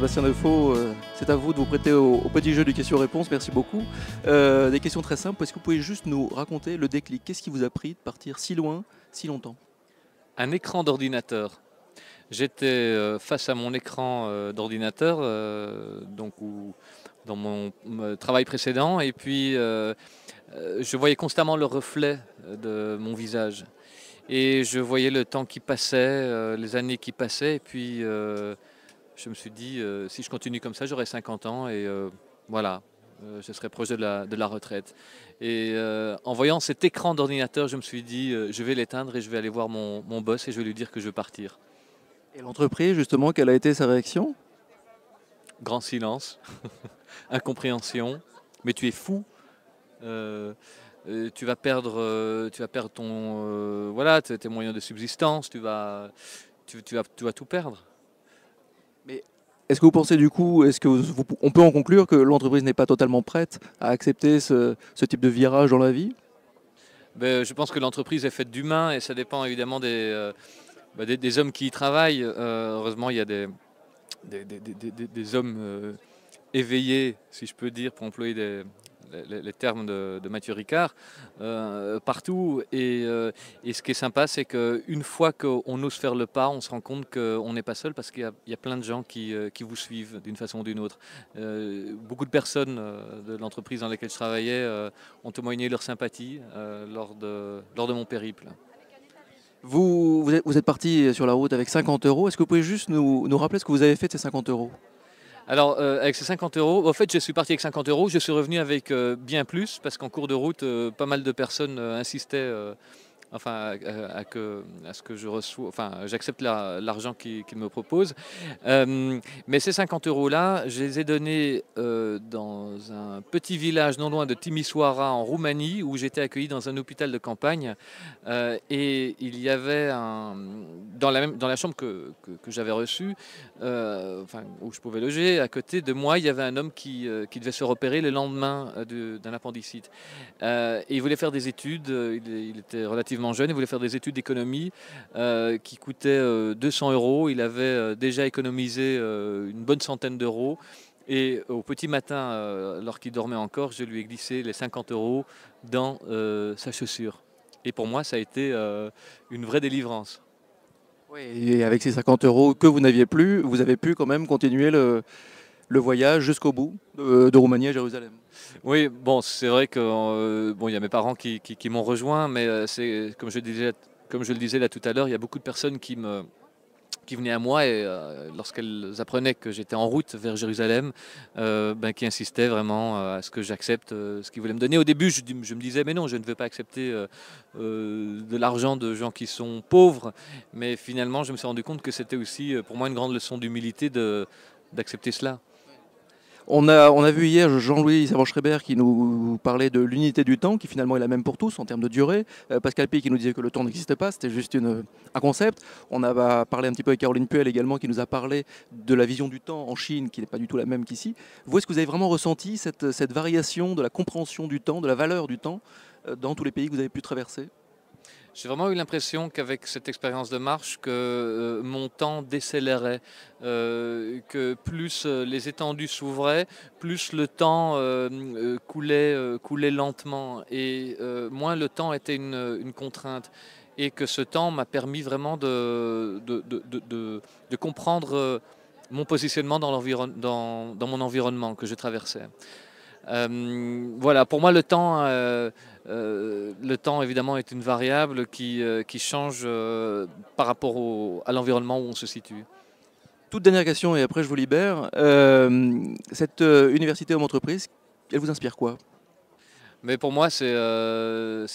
Sébastien Defoe, c'est à vous de vous prêter au petit jeu du question-réponse. Merci beaucoup. Des questions très simples. Est-ce que vous pouvez juste nous raconter le déclic? Qu'est-ce qui vous a pris de partir si loin, si longtemps? Un écran d'ordinateur. J'étais face à mon écran d'ordinateur dans mon travail précédent et puis je voyais constamment le reflet de mon visage et je voyais le temps qui passait, les années qui passaient et puis je me suis dit si je continue comme ça j'aurai 50 ans et voilà. Je serai proche de la retraite. Et en voyant cet écran d'ordinateur, je me suis dit, je vais l'éteindre et je vais aller voir mon boss et je vais lui dire que je veux partir. Et l'entreprise, justement, quelle a été sa réaction? Grand silence, incompréhension, mais tu es fou, tu vas perdre ton, voilà, tes moyens de subsistance, tu vas tout perdre. Mais est-ce que vous pensez du coup, on peut en conclure que l'entreprise n'est pas totalement prête à accepter ce type de virage dans la vie? Ben, je pense que l'entreprise est faite d'humains et ça dépend évidemment des hommes qui y travaillent. Heureusement, il y a des hommes éveillés, si je peux dire, pour employer les termes de Mathieu Ricard, partout. Et ce qui est sympa, c'est qu'une fois qu'on ose faire le pas, on se rend compte qu'on n'est pas seul parce qu'il y a plein de gens qui vous suivent d'une façon ou d'une autre. Beaucoup de personnes de l'entreprise dans laquelle je travaillais ont témoigné leur sympathie lors de mon périple. Vous êtes parti sur la route avec 50 euros. Est-ce que vous pouvez juste nous rappeler ce que vous avez fait de ces 50 euros? Alors, avec ces 50 euros, en fait, je suis parti avec 50 euros. Je suis revenu avec bien plus parce qu'en cours de route, pas mal de personnes insistaient enfin, à ce que je reçois, enfin, j'accepte l'argent qu'ils me proposent. Mais ces 50 euros-là, je les ai donnés dans un petit village non loin de Timișoara en Roumanie où j'étais accueilli dans un hôpital de campagne. Et il y avait dans la chambre que j'avais reçue, enfin, où je pouvais loger, à côté de moi, il y avait un homme qui devait se repérer le lendemain d'un appendicite. Et il voulait faire des études, il était relativement jeune, il voulait faire des études d'économie qui coûtaient 200 euros. Il avait déjà économisé une bonne centaine d'euros. Et au petit matin, alors qu'il dormait encore, je lui ai glissé les 50 euros dans sa chaussure. Et pour moi, ça a été une vraie délivrance. Oui, et avec ces 50 euros que vous n'aviez plus, vous avez pu quand même continuer le voyage jusqu'au bout de Roumanie à Jérusalem. Oui, bon, c'est vrai que bon, il y a mes parents qui m'ont rejoint, mais c'est comme je le disais là tout à l'heure, il y a beaucoup de personnes qui venaient à moi et lorsqu'elles apprenaient que j'étais en route vers Jérusalem, qui insistaient vraiment à ce que j'accepte ce qu'ils voulaient me donner. Au début, je me disais, mais non, je ne veux pas accepter de l'argent de gens qui sont pauvres. Mais finalement, je me suis rendu compte que c'était aussi pour moi une grande leçon d'humilité d'accepter cela. On a vu hier Jean-Louis Savant-Schreiber qui nous parlait de l'unité du temps, qui finalement est la même pour tous en termes de durée. Pascal Pi qui nous disait que le temps n'existait pas, c'était juste un concept. On a parlé un petit peu avec Caroline Puel également qui nous a parlé de la vision du temps en Chine qui n'est pas du tout la même qu'ici. Vous, est-ce que vous avez vraiment ressenti cette variation de la compréhension du temps, de la valeur du temps dans tous les pays que vous avez pu traverser? J'ai vraiment eu l'impression qu'avec cette expérience de marche, que mon temps décélérait, que plus les étendues s'ouvraient, plus le temps coulait lentement et moins le temps était une contrainte. Et que ce temps m'a permis vraiment de comprendre mon positionnement dans mon environnement que je traversais. Voilà, pour moi, le temps évidemment est une variable qui change par rapport à l'environnement où on se situe. Toute dernière question et après je vous libère. Cette université homme-entreprise, elle vous inspire quoi? Mais pour moi, c'est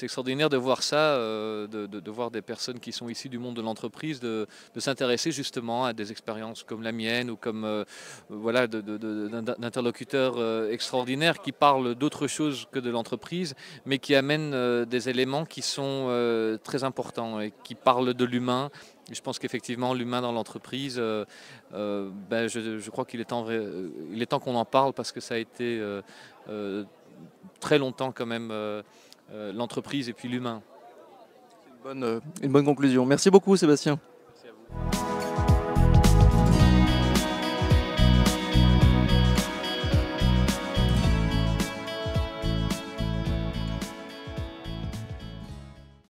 extraordinaire de voir ça, de voir des personnes qui sont issues du monde de l'entreprise, de s'intéresser justement à des expériences comme la mienne ou comme voilà, d'interlocuteurs extraordinaires qui parlent d'autre chose que de l'entreprise, mais qui amènent des éléments qui sont très importants et qui parlent de l'humain. Je pense qu'effectivement, l'humain dans l'entreprise, je crois qu'il est il est temps qu'on en parle parce que ça a été très longtemps quand même l'entreprise et puis l'humain. Une bonne conclusion. Merci beaucoup Sébastien.